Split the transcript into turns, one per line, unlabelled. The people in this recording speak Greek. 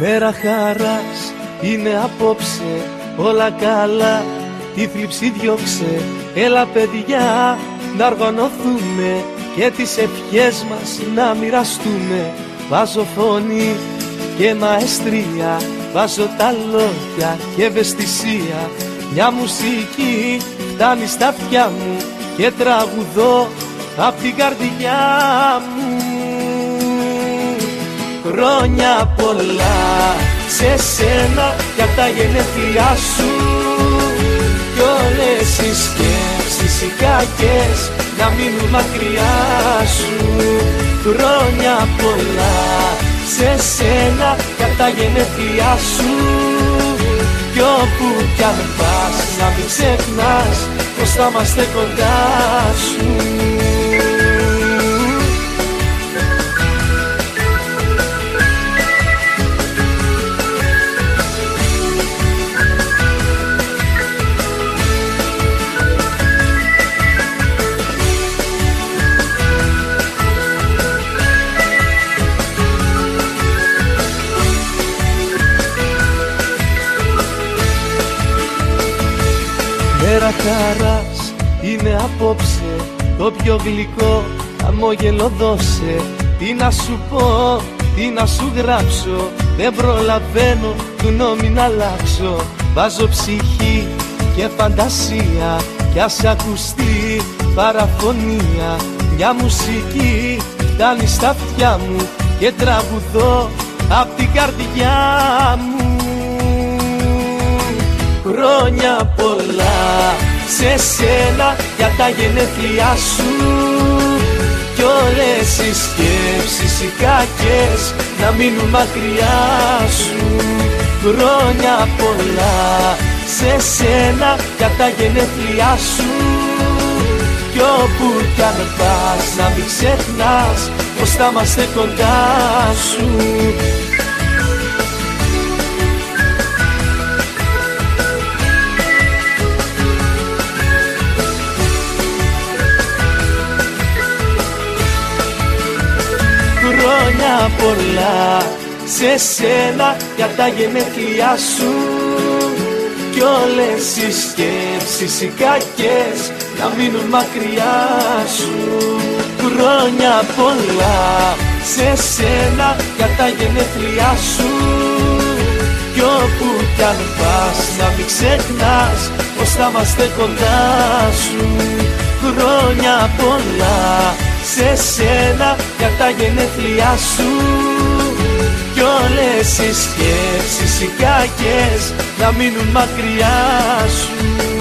Μέρα χαράς είναι απόψε, όλα καλά, τη θλίψη διώξε. Έλα παιδιά να οργανωθούμε και τις ευχές μας να μοιραστούμε. Βάζω φωνή και μαεστρία, βάζω τα λόγια και ευαισθησία. Μια μουσική φτάνει στα αυτιά μου και τραγουδώ απ' την καρδιά μου. Χρόνια πολλά σε σένα για τα γενέθλιά σου κι όλες οι σκέψεις οι κακές να μείνουν μακριά σου. Χρόνια πολλά σε σένα για τα γενέθλιά σου κι όπου κι αν πας να μην ξεχνάς πως θα είμαστε κοντά σου. Μέρα χαράς είναι απόψε, το πιο γλυκό χαμόγελο δώσε. Τι να σου πω, τι να σου γράψω, δεν προλαβαίνω του νόμι να αλλάξω. Βάζω ψυχή και φαντασία κι ας ακουστεί παραφωνία. Μια μουσική φτάνει στα αυτιά μου και τραγουδώ απ' την καρδιά μου. Χρόνια πολλά σε σένα για τα γενέθλιά σου κι όλες οι σκέψεις οι κακές να μείνουν μακριά σου. Χρόνια πολλά σε σένα για τα γενέθλιά σου κι όπου κι αν πας να μην ξεχνάς πως θα είμαστε κοντά σου. Χρόνια πολλά σε σένα για τα γενέθλιά σου κι όλες οι σκέψεις οι κακές να μείνουν μακριά σου. Χρόνια πολλά σε σένα για τα γενέθλιά σου κι όπου κι αν πας να μην ξεχνάς πως θα είμαστε κοντά σου. Χρόνια πολλά σε σένα για τα γενέθλιά σου κι όλες οι σκέψεις οι κακές να μείνουν μακριά σου.